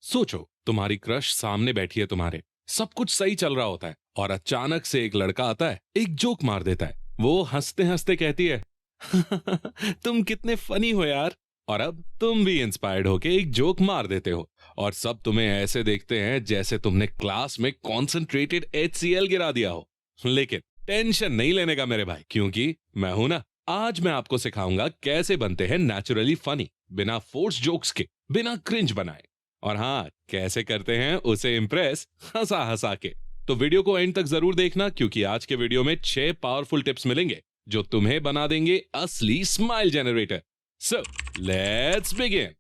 सोचो, तुम्हारी क्रश सामने बैठी है तुम्हारे, सब कुछ सही चल रहा होता है और अचानक से एक लड़का आता है, एक जोक मार देता है। वो हंसते हंसते कहती है तुम कितने फनी हो यार। और अब तुम भी इंस्पायर्ड होके एक जोक मार देते हो और सब तुम्हें ऐसे देखते हैं जैसे तुमने क्लास में कॉन्सेंट्रेटेड HCl गिरा दिया हो। लेकिन टेंशन नहीं लेने का मेरे भाई, क्योंकि मैं हूं ना। आज मैं आपको सिखाऊंगा कैसे बनते हैं नेचुरली फनी, बिना फोर्स जोक्स के, बिना क्रिंज बनाए। और हाँ, कैसे करते हैं उसे इम्प्रेस हंसा हंसा के। तो वीडियो को एंड तक जरूर देखना, क्योंकि आज के वीडियो में 6 पावरफुल टिप्स मिलेंगे जो तुम्हें बना देंगे असली smile generator. So let's begin.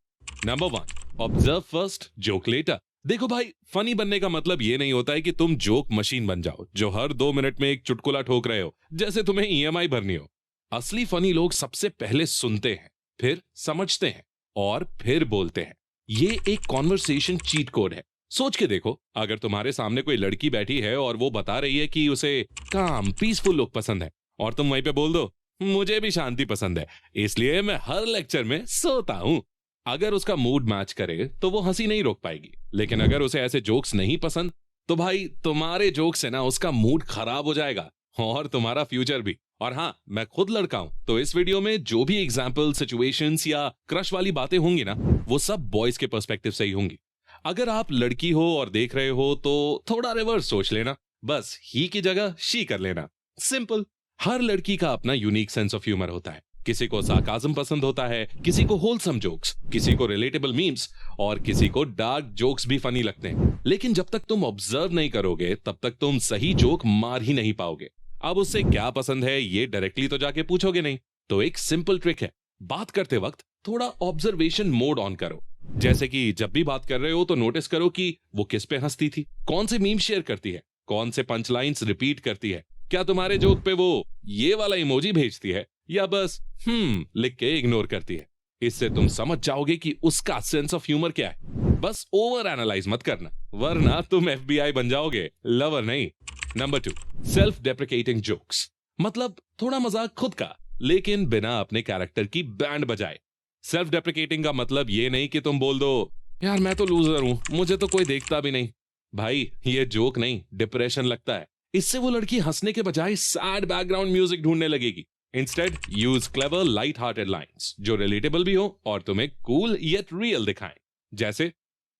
Number 1, observe first, joke later. देखो भाई, फनी बनने का मतलब ये नहीं होता है कि तुम जोक मशीन बन जाओ जो हर 2 मिनट में एक चुटकुला ठोक रहे हो जैसे तुम्हें EMI भरनी हो। असली फनी लोग सबसे पहले सुनते हैं, फिर समझते हैं और फिर बोलते हैं। ये एक कॉन्वर्सेशन चीट कोड है। सोच के देखो, अगर तुम्हारे सामने कोई लड़की बैठी है और वो बता रही है कि उसे काम पीसफुल लोग पसंद है, और तुम वहीं पे बोल दो मुझे भी शांति पसंद है, इसलिए मैं हर लेक्चर में सोता हूं। अगर उसका मूड मैच करे तो वो हंसी नहीं रोक पाएगी। लेकिन अगर उसे ऐसे जोक्स नहीं पसंद तो भाई तुम्हारे जोक से ना उसका मूड खराब हो जाएगा और तुम्हारा फ्यूचर भी। और हाँ, मैं खुद लड़का हूं, तो इस वीडियो में जो भी एग्जाम्पल, सिचुएशंस या क्रश वाली बातें होंगी ना, वो सब बॉयज के पर्सपेक्टिव से ही होंगी। अगर आप लड़की हो और देख रहे हो तो थोड़ा रिवर्स सोच लेना, बस ही की जगह शी कर लेना। सिंपल। हर लड़की का अपना यूनिक सेंस ऑफ ह्यूमर होता है। किसी को सार्काज्म पसंद होता है, किसी को होलसम जोक्स, किसी को रिलेटेबल मीम्स और किसी को डार्क जोक्स भी फनी लगते हैं। लेकिन जब तक तुम ऑब्जर्व नहीं करोगे तब तक तुम सही जोक मार ही नहीं पाओगे। अब उससे क्या पसंद है ये डायरेक्टली तो जाके पूछोगे नहीं। तो एक सिंपल ट्रिक है, बात करते वक्त थोड़ा ऑब्जर्वेशन मोड ऑन करो। जैसे कि जब भी बात कर रहे हो तो नोटिस करो कि वो किस पे हंसती थी, कौन से मीम शेयर करती है, कौन से पंच लाइन्स रिपीट करती है, क्या तुम्हारे जोक पे वो ये वाला इमोजी भेजती है या बस लिख के इग्नोर करती है। इससे तुम समझ जाओगे कि उसका सेंस ऑफ ह्यूमर क्या है। बस ओवर एनालाइज मत करना, वरना तुम FBI बन जाओगे, लवर नहीं। Number 2, self deprecating jokes. मतलब थोड़ा मजाक खुद का, लेकिन बिना अपने कैरेक्टर की बैंड बजाए। सेल्फ डेप्रिकेटिंग का मतलब ये नहीं कि तुम बोल दो यार मैं तो लूजर हूं, मुझे तो कोई देखता भी नहीं। भाई ये जोक नहीं, डिप्रेशन लगता है। इससे वो लड़की हंसने के बजाय सैड बैकग्राउंड म्यूजिक ढूंढने लगेगी। Instead use clever light hearted lines जो रिलेटेबल भी हो और तुम्हें कूल येट रियल दिखाएं। जैसे,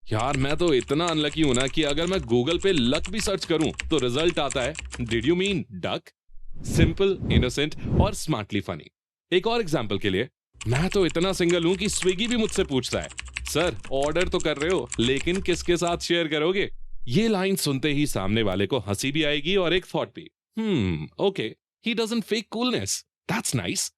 यार मैं तो इतना अनलकी हूं ना कि अगर मैं गूगल पे लक भी सर्च करूं तो रिजल्ट आता है did you mean duck. Simple, innocent और स्मार्टली फनी। एक और एग्जांपल के लिए, मैं तो इतना सिंगल हूं कि स्विगी भी मुझसे पूछता है सर ऑर्डर तो कर रहे हो लेकिन किसके साथ शेयर करोगे। ये लाइन सुनते ही सामने वाले को हंसी भी आएगी और एक थॉट भी, okay, he doesn't fake coolness, that's nice.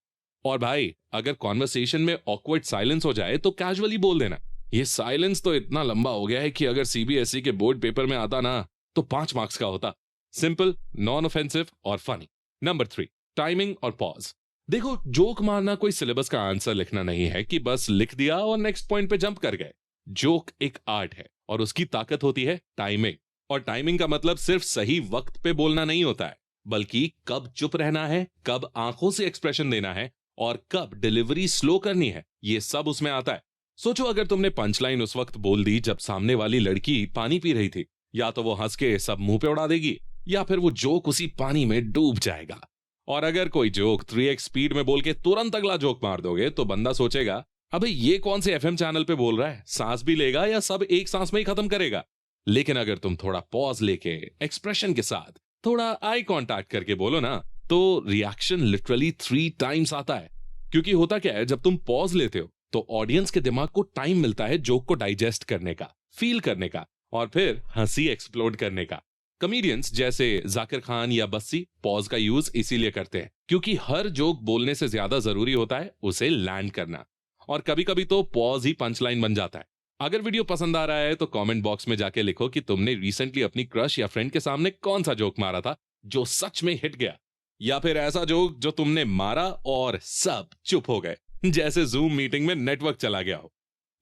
और भाई अगर कॉन्वर्सेशन में ऑकवर्ड साइलेंस हो जाए तो कैजुअली बोल देना, ये साइलेंस तो इतना लंबा हो गया है कि अगर CBSE के बोर्ड पेपर में आता ना तो 5 मार्क्स का होता। सिंपल, नॉन ऑफेंसिव और फनी। नंबर 3, टाइमिंग और पॉज। देखो, जोक मारना कोई सिलेबस का आंसर लिखना नहीं है कि बस लिख दिया और नेक्स्ट पॉइंट पे जंप कर गए। जोक एक आर्ट है और उसकी ताकत होती है टाइमिंग। और टाइमिंग का मतलब सिर्फ सही वक्त पे बोलना नहीं होता है, बल्कि कब चुप रहना है, कब आंखों से एक्सप्रेशन देना है और कब डिलीवरी स्लो करनी है, ये सब उसमें आता है। सोचो, अगर तुमने पंचलाइन उस वक्त बोल दी जब सामने वाली लड़की पानी पी रही थी, या तो वो हंस के सब मुंह पे उड़ा देगी या फिर वो जोक उसी पानी में डूब जाएगा। और अगर कोई जोक 3x स्पीड में बोल के तुरंत अगला जोक मार दोगे तो बंदा सोचेगा अबे ये कौन से FM चैनल पे बोल रहा है, सांस भी लेगा या सब एक सांस में ही खत्म करेगा। लेकिन अगर तुम थोड़ा पॉज लेके एक्सप्रेशन के साथ थोड़ा आई कांटेक्ट करके बोलो ना, तो रिएक्शन लिटरली 3 टाइम्स आता है। क्योंकि होता क्या है, जब तुम पॉज लेते हो तो ऑडियंस के दिमाग को टाइम मिलता है जोक को डाइजेस्ट करने का, फील करने का और फिर हंसी एक्सप्लोड करने का। कॉमेडियंस जैसे जाकिर खान या बस्सी पॉज का यूज इसीलिए करते हैं क्योंकि हर जोक बोलने से ज्यादा जरूरी होता है उसे लैंड करना। और कभी कभी तो पॉज ही पंचलाइन बन जाता है। अगर वीडियो पसंद आ रहा है तो कमेंट बॉक्स में जाके लिखो कि तुमने रिसेंटली अपनी क्रश या फ्रेंड के सामने कौन सा जोक मारा था जो सच में हिट गया, या फिर ऐसा जोक जो तुमने मारा और सब चुप हो गए, जैसे जूम मीटिंग में नेटवर्क चला गया हो।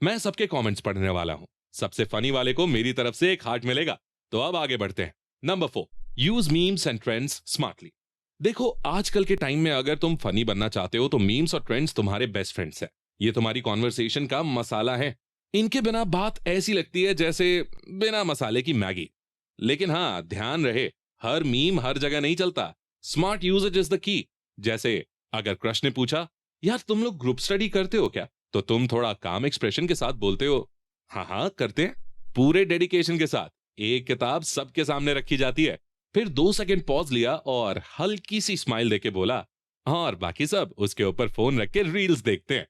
मैं सबके कमेंट्स पढ़ने वाला हूं, सबसे फनी वाले को मेरी तरफ से एक हार्ट मिलेगा। तो अब आगे बढ़ते हैं। Number 4, use memes and trends smartly. देखो, आजकल के टाइम में अगर तुम फनी बनना चाहते हो तो मीम्स और ट्रेंड्स तुम्हारे बेस्ट फ्रेंड्स हैं। ये तुम्हारी कॉन्वर्सेशन का मसाला है। इनके बिना बात ऐसी लगती है जैसे बिना मसाले की मैगी। लेकिन हाँ, ध्यान रहे, हर मीम हर जगह नहीं चलता। Smart usage is the key. जैसे अगर क्रश ने पूछा, यार तुम लोग ग्रुप स्टडी करते हो क्या, तो तुम थोड़ा काम एक्सप्रेशन के साथ बोलते हो, हाँ हाँ करते हैं, पूरे डेडिकेशन के साथ। एक किताब सबके सामने रखी जाती है, फिर 2 सेकंड पॉज लिया और हल्की सी स्माइल देके बोला, और बाकी सब उसके ऊपर फोन रख के रील्स देखते हैं।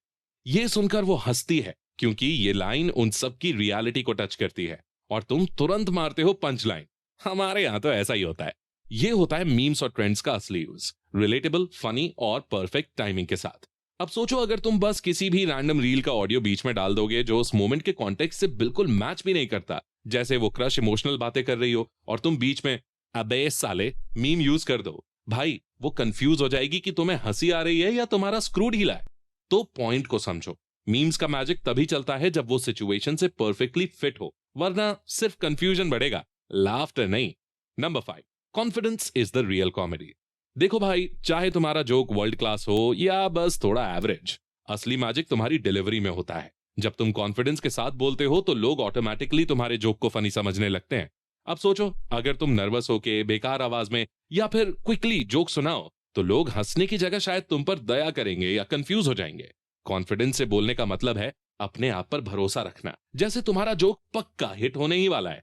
ये सुनकर वो हंसती है, क्योंकि ये लाइन उन सब की रियलिटी को टच करती है, और तुम तुरंत मारते हो पंच लाइन। हमारे यहां तो ऐसा ही होता है। ये होता है मीम्स और ट्रेंड्स का असली यूज, रिलेटेबल, फनी और परफेक्ट टाइमिंग के साथ। अब सोचो, अगर तुम बस किसी भी रैंडम रील का ऑडियो बीच में डाल दोगे जो उस मोमेंट के कॉन्टेक्स्ट से बिल्कुल मैच भी नहीं करता, जैसे वो क्रश इमोशनल बातें कर रही हो और तुम बीच में अबे साले मीम यूज कर दो, भाई वो कंफ्यूज हो जाएगी कि तुम्हें हंसी आ रही है या तुम्हारा स्क्रू ढीला है। तो पॉइंट को समझो, मीम्स का मैजिक तभी चलता है जब वो सिचुएशन से परफेक्टली फिट हो, वरना सिर्फ कंफ्यूजन बढ़ेगा, लाफ्टर नहीं। Number 5, confidence is the real comedy. देखो भाई, चाहे तुम्हारा जोक वर्ल्ड क्लास हो या बस थोड़ा एवरेज, असली मैजिक तुम्हारी डिलीवरी में होता है। जब तुम कॉन्फिडेंस के साथ बोलते हो तो लोग ऑटोमेटिकली तुम्हारे जोक को फनी समझने लगते हैं। अब सोचो, अगर तुम नर्वस होके बेकार आवाज में या फिर क्विकली जोक सुनाओ, तो लोग हंसने की जगह शायद तुम पर दया करेंगे या कंफ्यूज हो जाएंगे। कॉन्फिडेंस से बोलने का मतलब है अपने आप पर भरोसा रखना, जैसे तुम्हारा जोक पक्का हिट होने ही वाला है।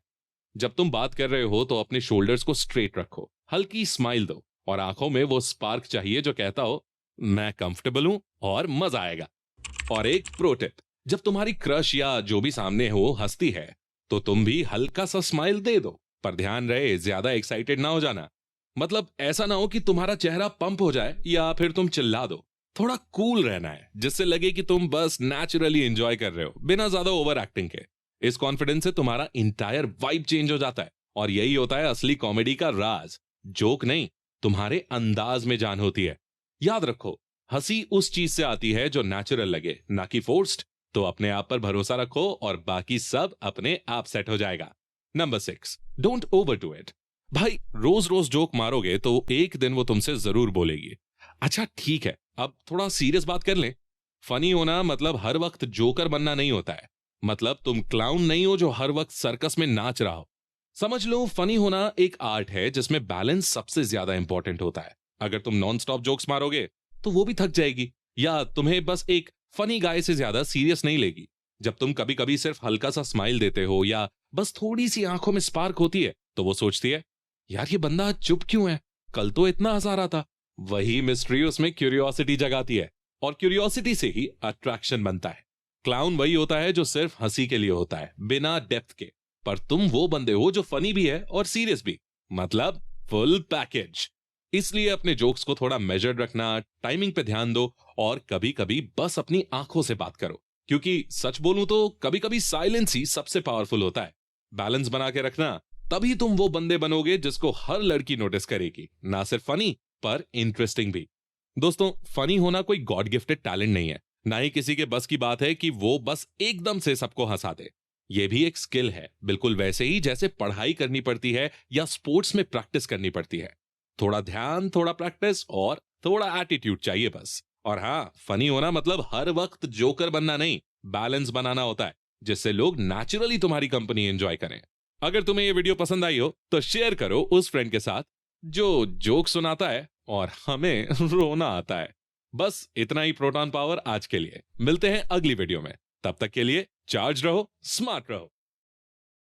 जब तुम बात कर रहे हो तो अपने शोल्डर्स को स्ट्रेट रखो, हल्की स्माइल दो और आंखों में वो स्पार्क चाहिए जो कहता हो, मैं कंफर्टेबल हूं और मजा आएगा। और एक प्रो टिप, जब तुम्हारी क्रश या जो भी सामने हो हंसती है, तो तुम भी हल्का सा स्माइल दे दो, पर ध्यान रहे ज्यादा एक्साइटेड ना हो जाना। मतलब ऐसा ना हो कि तुम्हारा चेहरा पंप हो जाए या फिर तुम चिल्ला दो। थोड़ा कूल रहना है, जिससे लगे कि तुम बस नेचुरली एंजॉय कर रहे हो बिना ज्यादा ओवर एक्टिंग के। इस कॉन्फिडेंस से तुम्हारा इंटायर वाइब चेंज हो जाता है, और यही होता है असली कॉमेडी का राज। जोक नहीं, तुम्हारे अंदाज में जान होती है। याद रखो, हंसी उस चीज से आती है जो नेचुरल लगे, ना कि फोर्स्ड। तो अपने आप पर भरोसा रखो और बाकी सब अपने आप सेट हो जाएगा। Number 6, don't over do it. भाई रोज रोज जोक मारोगे तो एक दिन वो तुमसे जरूर बोलेगी, अच्छा ठीक है अब थोड़ा सीरियस बात कर लें। फनी होना मतलब हर वक्त जोकर बनना नहीं होता है। मतलब तुम क्लाउन नहीं हो जो हर वक्त सर्कस में नाच रहा हो। समझ लो, फनी होना एक आर्ट है जिसमें बैलेंस सबसे ज्यादा इंपॉर्टेंट होता है। अगर तुम नॉन स्टॉप जोक्स मारोगे तो वो भी थक जाएगी, या तुम्हें बस एक फनी गाय से ज्यादा सीरियस नहीं लेगी। जब तुम कभी कभी सिर्फ हल्का सा स्माइल देते हो या बस थोड़ी सी आंखों में स्पार्क होती है, तो वो सोचती है, यार ये बंदा आज चुप क्यों है, कल तो इतना हंसा रहा था। वही मिस्ट्री उसमें क्यूरियोसिटी जगाती है, और क्यूरियोसिटी से ही अट्रैक्शन बनता है। क्लाउन वही होता है जो सिर्फ हंसी के लिए होता है, बिना डेप्थ के। पर तुम वो बंदे हो जो फनी भी है और सीरियस भी, मतलब फुल पैकेज। इसलिए अपने जोक्स को थोड़ा मेजर्ड रखना, टाइमिंग पे ध्यान दो, और कभी कभी बस अपनी आंखों से बात करो, क्योंकि सच बोलूं तो कभी कभी साइलेंस ही सबसे पावरफुल होता है। बैलेंस बना के रखना, तभी तुम वो बंदे बनोगे जिसको हर लड़की नोटिस करेगी, ना सिर्फ फनी पर इंटरेस्टिंग भी। दोस्तों, फनी होना कोई गॉड गिफ्टेड टैलेंट नहीं है, ना ही किसी के बस की बात है कि वो बस एकदम से सबको हंसा दे। ये भी एक स्किल है, बिल्कुल वैसे ही जैसे पढ़ाई करनी पड़ती है या स्पोर्ट्स में प्रैक्टिस करनी पड़ती है। थोड़ा ध्यान, थोड़ा प्रैक्टिस और थोड़ा एटीट्यूड चाहिए बस। और हाँ, फनी होना मतलब हर वक्त जोकर बनना नहीं, बैलेंस बनाना होता है, जिससे लोग नेचुरली तुम्हारी कंपनी एंजॉय करें। अगर तुम्हें ये वीडियो पसंद आई हो तो शेयर करो उस फ्रेंड के साथ जो जोक सुनाता है और हमें रोना आता है। बस इतना ही प्रोटॉन पावर आज के लिए। मिलते हैं अगली वीडियो में, तब तक के लिए चार्ज रहो, स्मार्ट रहो।